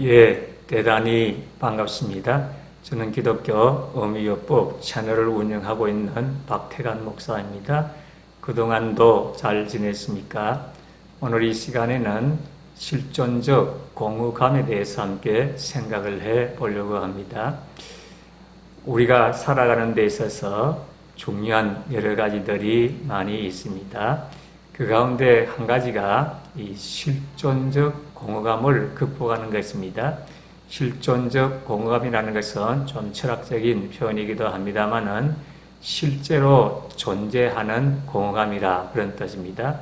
예, 대단히 반갑습니다. 저는 기독교 어미요법 채널을 운영하고 있는 박태관 목사입니다. 그동안도 잘 지냈습니까? 오늘 이 시간에는 실존적 공허감에 대해서 함께 생각을 해 보려고 합니다. 우리가 살아가는 데 있어서 중요한 여러 가지들이 많이 있습니다. 그 가운데 한 가지가 이 실존적 공허감을 극복하는 것입니다. 실존적 공허감이라는 것은 좀 철학적인 표현이기도 합니다만은 실제로 존재하는 공허감이라 그런 뜻입니다.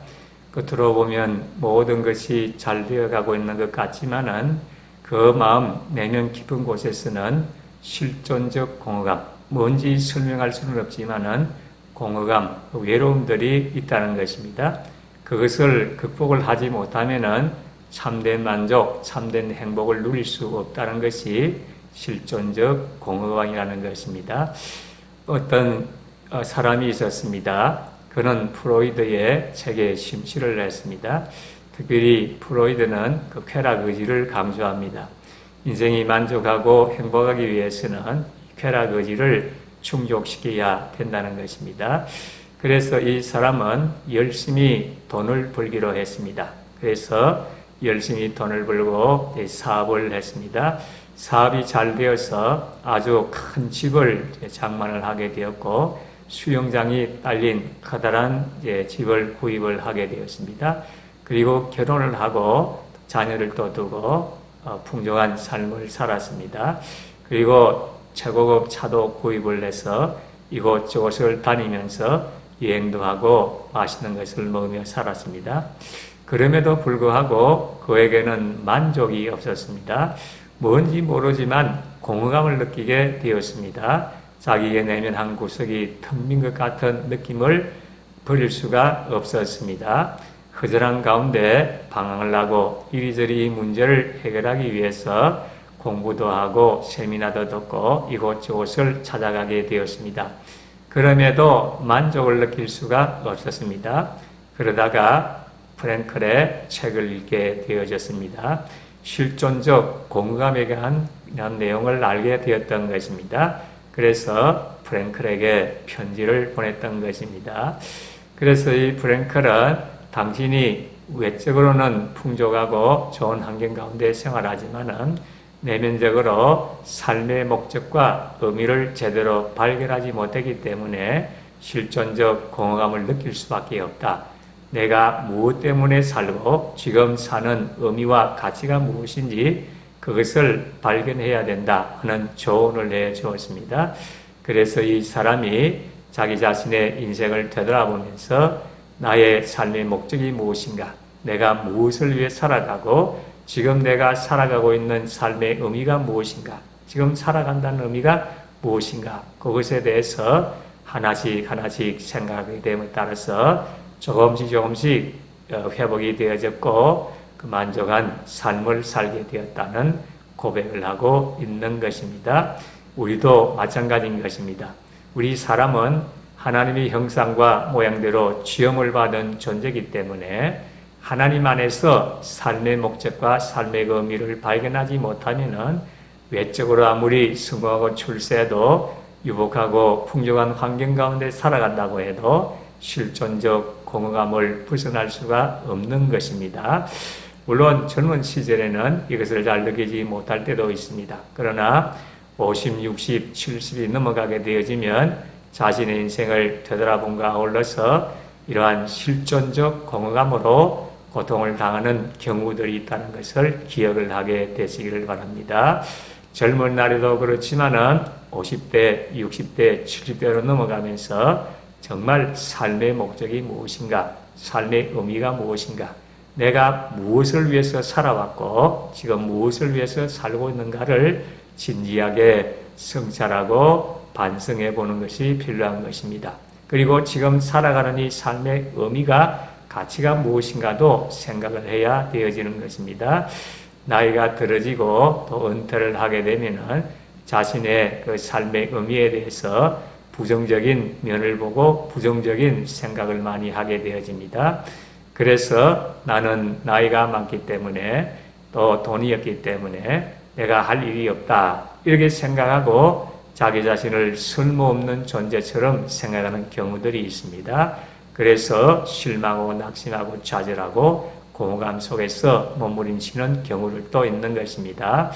겉으로 보면 모든 것이 잘 되어가고 있는 것 같지만은 그 마음 내면 깊은 곳에서는 실존적 공허감, 뭔지 설명할 수는 없지만은 공허감, 외로움들이 있다는 것입니다. 그것을 극복을 하지 못하면은 참된 만족, 참된 행복을 누릴 수 없다는 것이 실존적 공허감이라는 것입니다. 어떤 사람이 있었습니다. 그는 프로이드의 책에 심취를 했습니다. 특별히 프로이드는 그 쾌락 의지를 강조합니다. 인생이 만족하고 행복하기 위해서는 쾌락 의지를 충족시켜야 된다는 것입니다. 그래서 이 사람은 열심히 돈을 벌기로 했습니다. 그래서 열심히 돈을 벌고 사업을 했습니다. 사업이 잘 되어서 아주 큰 집을 장만을 하게 되었고 수영장이 딸린 커다란 집을 구입을 하게 되었습니다. 그리고 결혼을 하고 자녀를 또 두고 풍족한 삶을 살았습니다. 그리고 최고급 차도 구입을 해서 이곳저곳을 다니면서 여행도 하고 맛있는 것을 먹으며 살았습니다. 그럼에도 불구하고 그에게는 만족이 없었습니다. 뭔지 모르지만 공허감을 느끼게 되었습니다. 자기의 내면 한 구석이 텅 빈 것 같은 느낌을 버릴 수가 없었습니다. 허전한 가운데 방황을 하고 이리저리 문제를 해결하기 위해서 공부도 하고 세미나도 듣고 이곳저곳을 찾아가게 되었습니다. 그럼에도 만족을 느낄 수가 없었습니다. 그러다가 프랭클의 책을 읽게 되어졌습니다. 실존적 공감에 관한 내용을 알게 되었던 것입니다. 그래서 프랭클에게 편지를 보냈던 것입니다. 그래서 이 프랭클은 당신이 외적으로는 풍족하고 좋은 환경 가운데 생활하지만은 내면적으로 삶의 목적과 의미를 제대로 발견하지 못했기 때문에 실존적 공허감을 느낄 수밖에 없다. 내가 무엇 때문에 살고 지금 사는 의미와 가치가 무엇인지 그것을 발견해야 된다 하는 조언을 해주었습니다. 그래서 이 사람이 자기 자신의 인생을 되돌아보면서 나의 삶의 목적이 무엇인가, 내가 무엇을 위해 살아가고 지금 내가 살아가고 있는 삶의 의미가 무엇인가, 지금 살아간다는 의미가 무엇인가, 그것에 대해서 하나씩 생각하게 됨에 따라서 조금씩 회복이 되어졌고 그 만족한 삶을 살게 되었다는 고백을 하고 있는 것입니다. 우리도 마찬가지인 것입니다. 우리 사람은 하나님의 형상과 모양대로 지음을 받은 존재이기 때문에 하나님 안에서 삶의 목적과 삶의 의미를 발견하지 못하면은 외적으로 아무리 성공하고 출세해도 유복하고 풍족한 환경 가운데 살아간다고 해도 실존적 공허감을 벗어날 수가 없는 것입니다. 물론 젊은 시절에는 이것을 잘 느끼지 못할 때도 있습니다. 그러나 50, 60, 70이 넘어가게 되어지면 자신의 인생을 되돌아본가 아울러서 이러한 실존적 공허감으로 고통을 당하는 경우들이 있다는 것을 기억을 하게 되시기를 바랍니다. 젊은 날에도 그렇지만은 50대, 60대, 70대로 넘어가면서 정말 삶의 목적이 무엇인가, 삶의 의미가 무엇인가, 내가 무엇을 위해서 살아왔고 지금 무엇을 위해서 살고 있는가를 진지하게 성찰하고 반성해 보는 것이 필요한 것입니다. 그리고 지금 살아가는 이 삶의 의미가 가치가 무엇인가도 생각을 해야 되어지는 것입니다. 나이가 들어지고 또 은퇴를 하게 되면은 자신의 그 삶의 의미에 대해서 부정적인 면을 보고 부정적인 생각을 많이 하게 되어집니다. 그래서 나는 나이가 많기 때문에 또 돈이었기 때문에 내가 할 일이 없다 이렇게 생각하고 자기 자신을 쓸모없는 존재처럼 생각하는 경우들이 있습니다. 그래서 실망하고 낙심하고 좌절하고 공허감 속에서 몸부림치는 경우들도 있는 것입니다.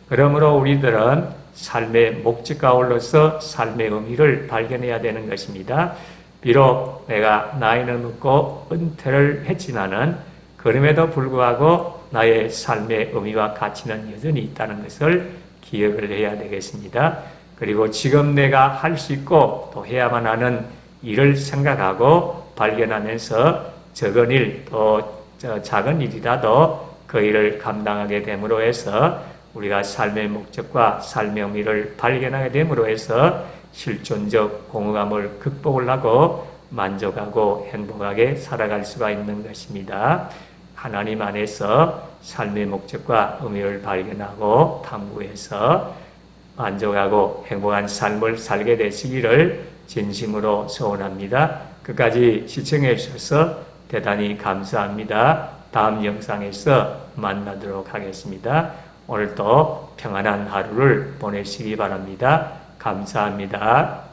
그러므로 우리들은 삶의 목적과 아울러서 삶의 의미를 발견해야 되는 것입니다. 비록 내가 나이는 먹고 은퇴를 했지만은 그럼에도 불구하고 나의 삶의 의미와 가치는 여전히 있다는 것을 기억을 해야 되겠습니다. 그리고 지금 내가 할 수 있고 또 해야만 하는 일을 생각하고 발견하면서 적은 일, 또 작은 일이라도 그 일을 감당하게 됨으로 해서 우리가 삶의 목적과 삶의 의미를 발견하게 됨으로 해서 실존적 공허감을 극복을 하고 만족하고 행복하게 살아갈 수가 있는 것입니다. 하나님 안에서 삶의 목적과 의미를 발견하고 탐구해서 만족하고 행복한 삶을 살게 되시기를 진심으로 소원합니다. 끝까지 시청해 주셔서 대단히 감사합니다. 다음 영상에서 만나도록 하겠습니다. 오늘도 평안한 하루를 보내시기 바랍니다. 감사합니다.